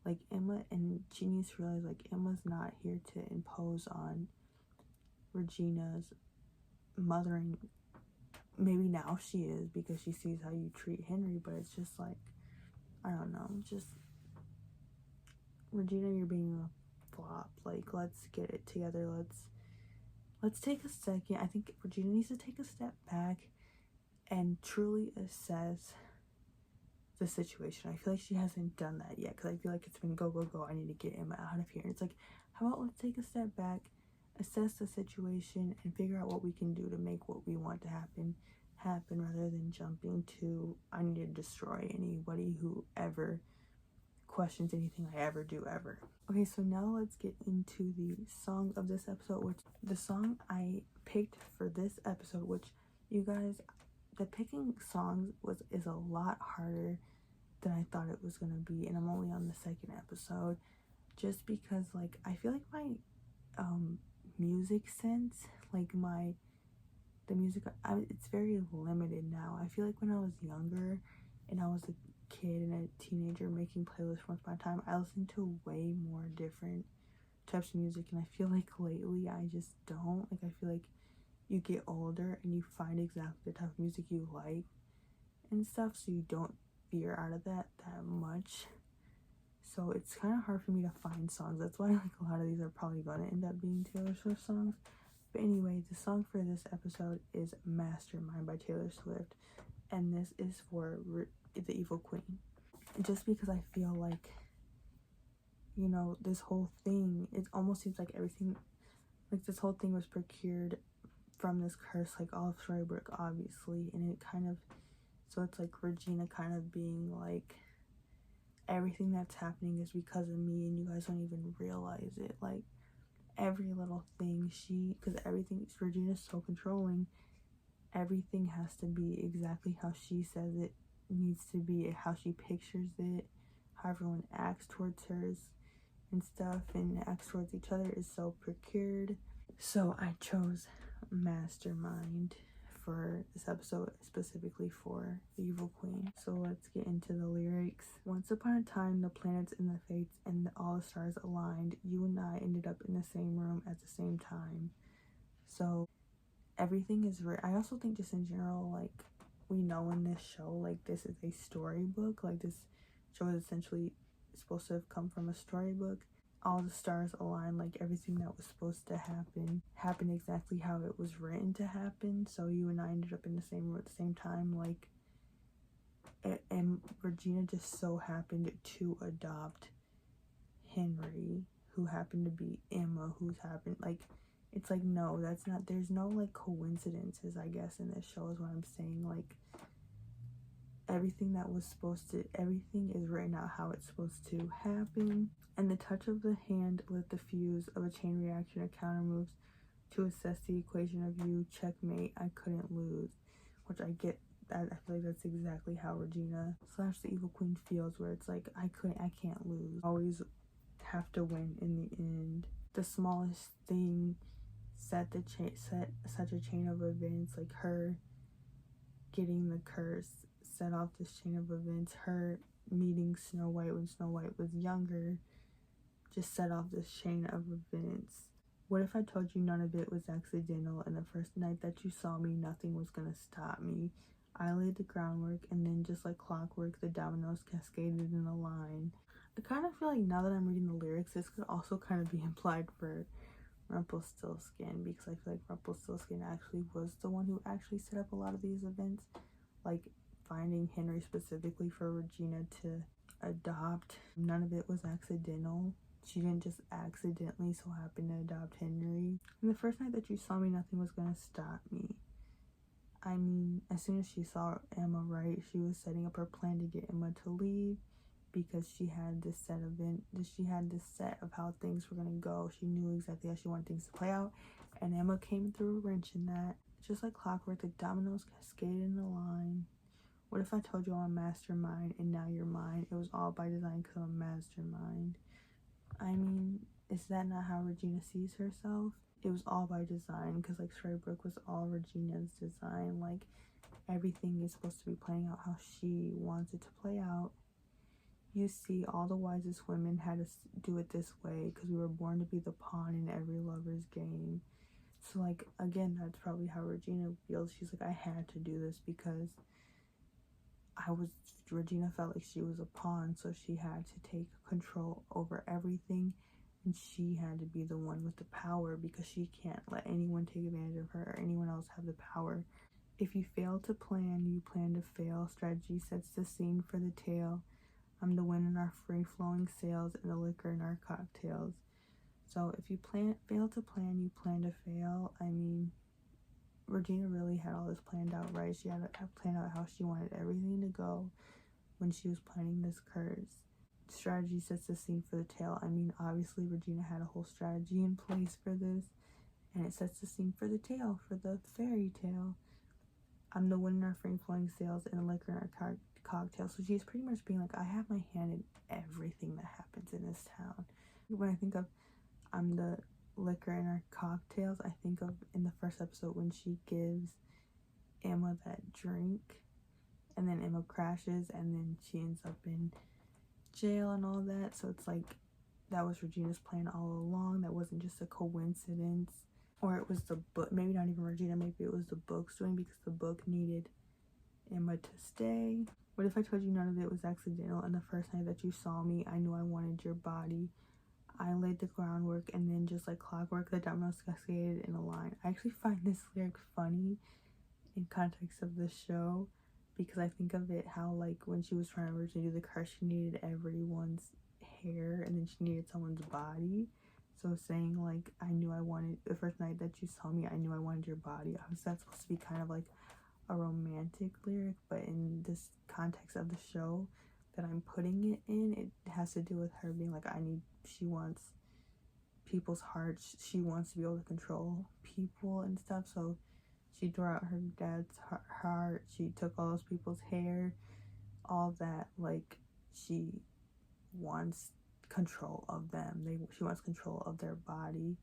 Like, and she needs to realize, like, Emma's not here to impose on Regina's mothering. Maybe now she is, because she sees how you treat Henry, but it's just like, I don't know, just, Regina, you're being a flop. Like, let's get it together. Let's take a second. I think Regina needs to take a step back and truly assess the situation. I feel like she hasn't done that yet, because I feel like it's been go, go, go. I need to get Emma out of here. And it's like, how about let's take a step back, assess the situation, and figure out what we can do to make what we want to happen, rather than jumping to, I need to destroy anybody who ever questions anything I ever do ever. Okay, so now let's get into the song of this episode, which the song I picked for this episode, which, you guys, the picking songs is a lot harder than I thought it was gonna be, and I'm only on the second episode, just because like I feel like my music sense, like the music, it's very limited now. I feel like when I was younger and I was a kid and a teenager making playlists once upon a time, I listened to way more different types of music, and I feel like lately I just don't. Like I feel like you get older and you find exactly the type of music you like and stuff, so you don't veer out of that much. So it's kind of hard for me to find songs. That's why like a lot of these are probably gonna end up being Taylor Swift songs. But anyway, the song for this episode is Mastermind by Taylor Swift, and this is for the Evil Queen. Just because I feel like, you know, this whole thing, it almost seems like everything, like this whole thing was procured from this curse, like all of Storybrooke, obviously, and it kind of, so it's like Regina kind of being like, everything that's happening is because of me, and you guys don't even realize it. Like every little thing, because everything, Regina's so controlling, everything has to be exactly how she says it needs to be, how she pictures it, how everyone acts towards hers and stuff, and acts towards each other is so procured. So I chose Mastermind for this episode, specifically for the Evil Queen. So let's get into the lyrics. Once upon a time, the planets and the fates and all the stars aligned. You and I ended up in the same room at the same time. So everything is I also think just in general, like, we know in this show, like, this is a storybook. Like, this show is essentially supposed to have come from a storybook. All the stars align, like everything that was supposed to happen happened exactly how it was written to happen. So you and I ended up in the same room at the same time, like, and Regina just so happened to adopt Henry, who happened to be Emma, who's happened, like, it's like, no, that's not, there's no like coincidences, I guess, in this show is what I'm saying. Like, everything that was supposed to, everything is written out how it's supposed to happen. And the touch of the hand lit the fuse of a chain reaction of counter moves to assess the equation of you. Checkmate, I couldn't lose. Which I get that. I feel like that's exactly how Regina / the Evil Queen feels, where it's like, I can't lose. Always have to win in the end. The smallest thing set such a chain of events, like her getting the curse set off this chain of events. Her meeting Snow White when Snow White was younger just set off this chain of events. What if I told you none of it was accidental, and the first night that you saw me, nothing was gonna stop me? I laid the groundwork, and then just like clockwork, the dominoes cascaded in a line. I kind of feel like now that I'm reading the lyrics, this could also kind of be implied for Rumpelstiltskin, because I feel like Rumpelstiltskin actually was the one who actually set up a lot of these events, like finding Henry specifically for Regina to adopt. None of it was accidental. She didn't just accidentally so happen to adopt Henry. And the first night that you saw me, nothing was gonna stop me. I mean, as soon as she saw Emma, right, she was setting up her plan to get Emma to leave, because she had this set of how things were gonna go. She knew exactly how she wanted things to play out, and Emma came through a wrench in that. Just like clockwork, the dominoes cascaded in a line. What if I told you I'm a mastermind and now you're mine? It was all by design because I'm a mastermind. I mean, is that not how Regina sees herself? It was all by design, because like Storybrooke was all Regina's design. Like, everything is supposed to be playing out how she wants it to play out. You see, all the wisest women had to do it this way because we were born to be the pawn in every lover's game. So like, again, that's probably how Regina feels. She's like, I had to do this because Regina felt like she was a pawn, so she had to take control over everything, and she had to be the one with the power, because she can't let anyone take advantage of her or anyone else have the power. If you fail to plan, you plan to fail. Strategy sets the scene for the tale. I'm the wind in our free-flowing sails and the liquor in our cocktails. So if you fail to plan, you plan to fail. I mean, Regina really had all this planned out, right? She had planned out how she wanted everything to go when she was planning this curse. Strategy sets the scene for the tale. I mean, obviously Regina had a whole strategy in place for this, and it sets the scene for the tale, for the fairy tale. I'm the one in our free flowing sales and the liquor in our cocktail. So she's pretty much being like, I have my hand in everything that happens in this town. When I think of I'm the liquor in our cocktails, I think of in the first episode when she gives Emma that drink and then Emma crashes and then she ends up in jail and all that. So it's like that was Regina's plan all along. That wasn't just a coincidence. Or it was the book, maybe not even Regina, maybe it was the book's doing because the book needed Emma to stay. What if I told you none of it was accidental and the first night that you saw me, I knew I wanted your body. I laid the groundwork and then just like clockwork, the dominoes cascaded in a line. I actually find this lyric funny in context of the show because I think of it how like when she was trying to originally do the curse, she needed everyone's hair and then she needed someone's body. So saying like I knew I wanted the first night that you saw me, I knew I wanted your body. Obviously that's supposed to be kind of like a romantic lyric, but in this context of the show that I'm putting it in, it has to do with her being like she wants people's hearts, she wants to be able to control people and stuff. So she threw out her dad's heart, she took all those people's hair, all that. Like she wants control of them. She wants control of their body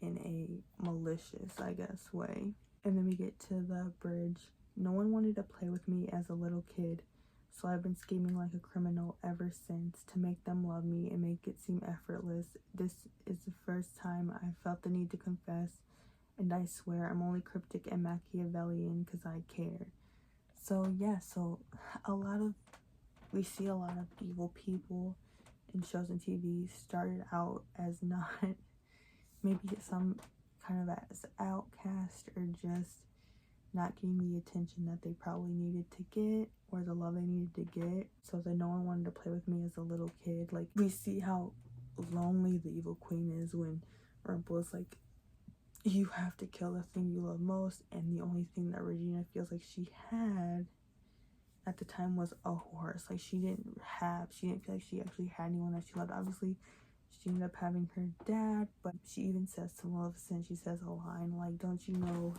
in a malicious, I guess, way. And then we get to the bridge. No one wanted to play with me as a little kid, so I've been scheming like a criminal ever since to make them love me and make it seem effortless. This is the first time I felt the need to confess, and I swear I'm only cryptic and Machiavellian because I care. So yeah, we see a lot of evil people in shows and TV started out as not, maybe some kind of as outcast or just not getting the attention that they probably needed to get or the love they needed to get. So that no one wanted to play with me as a little kid. Like we see how lonely the evil queen is when Rumple is like, you have to kill the thing you love most, and the only thing that Regina feels like she had at the time was a horse. Like she didn't feel like she actually had anyone that she loved. Obviously she ended up having her dad, but she even says to Maleficent, she says a line like, don't you know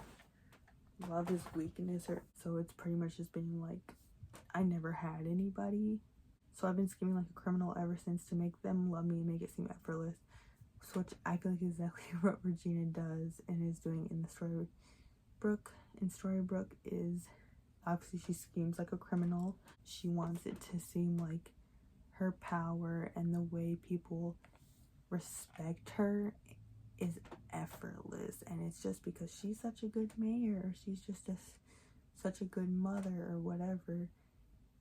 love is weakness? Or so it's pretty much just been like, I never had anybody, so I've been scheming like a criminal ever since to make them love me and make it seem effortless. So which I feel like exactly what Regina does and is doing in Storybrooke is obviously she schemes like a criminal. She wants it to seem like her power and the way people respect her is effortless, and it's just because she's such a good mayor, or she's just such a good mother or whatever.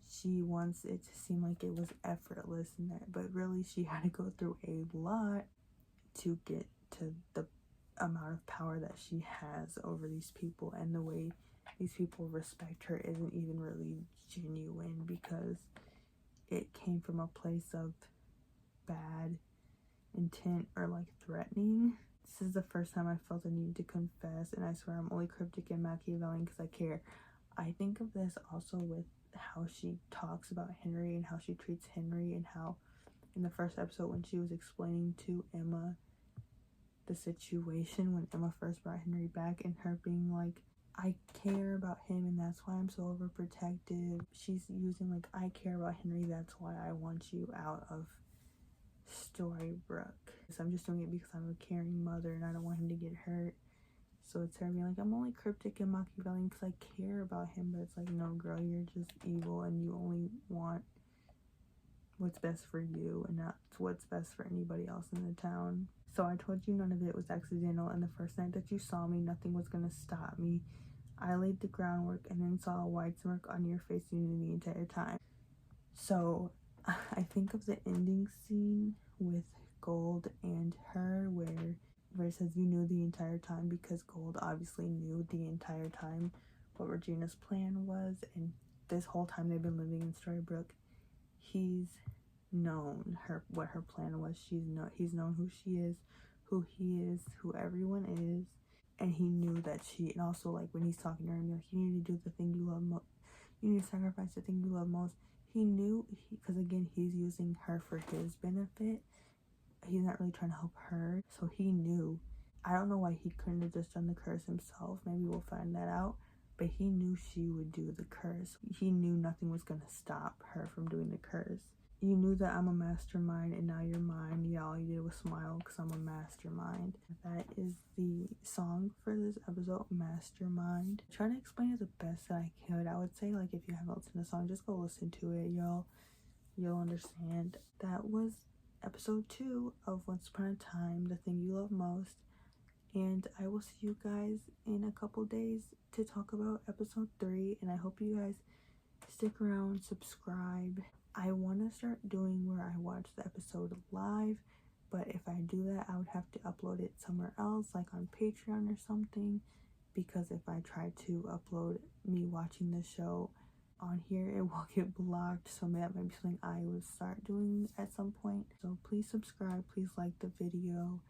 She wants it to seem like it was effortless, and that, but really she had to go through a lot to get to the amount of power that she has over these people, and the way these people respect her isn't even really genuine because it came from a place of bad intent or like threatening. This is the first time I felt the need to confess, and I swear I'm only cryptic and Machiavellian because I care. I think of this also with how she talks about Henry and how she treats Henry, and how in the first episode when she was explaining to Emma the situation when Emma first brought Henry back, and her being like, I care about him and that's why I'm so overprotective. She's using like, I care about Henry, that's why I want you out of Storybrooke. So I'm just doing it because I'm a caring mother and I don't want him to get hurt. So it's her being like, I'm only cryptic and Machiavellian because I care about him, but it's like, no girl, you're just evil and you only want what's best for you and not what's best for anybody else in the town. So I told you none of it was accidental, and the first night that you saw me, nothing was gonna stop me. I laid the groundwork and then saw a wide smirk on your face you knew the entire time. So I think of the ending scene with Gold and her where it says you knew the entire time, because Gold obviously knew the entire time what Regina's plan was, and this whole time they've been living in Storybrooke, he's known what her plan was. He's known who she is, who he is, who everyone is, and he knew that and also like when he's talking to her, like, you need to do the thing you love most, you need to sacrifice the thing you love most. He knew, because again, he's using her for his benefit. He's not really trying to help her, so he knew. I don't know why he couldn't have just done the curse himself. Maybe we'll find that out. but he knew she would do the curse. He knew nothing was gonna stop her from doing the curse. You knew that I'm a mastermind and now you're mine. Yeah, all you did was smile because I'm a mastermind. That is the song for this episode, Mastermind. I try to explain it the best that I could. I would say, like, if you haven't listened to the song, just go listen to it, y'all. You'll understand. That was episode 2 of Once Upon a Time, The Thing You Love Most. And I will see you guys in a couple days to talk about episode 3. And I hope you guys stick around, subscribe. I want to start doing where I watch the episode live, but if I do that, I would have to upload it somewhere else, like on Patreon or something, because if I try to upload me watching the show on here, it will get blocked. So that might be something I would start doing at some point. So please subscribe, please like the video.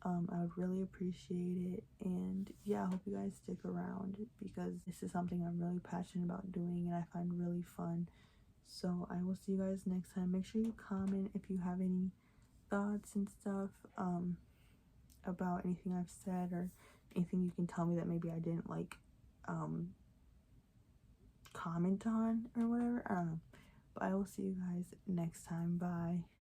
I would really appreciate it. And yeah, I hope you guys stick around because this is something I'm really passionate about doing and I find really fun. So I will see you guys next time. Make sure you comment if you have any thoughts and stuff about anything I've said, or anything you can tell me that maybe I didn't like comment on or whatever. I don't know. But I will see you guys next time. Bye.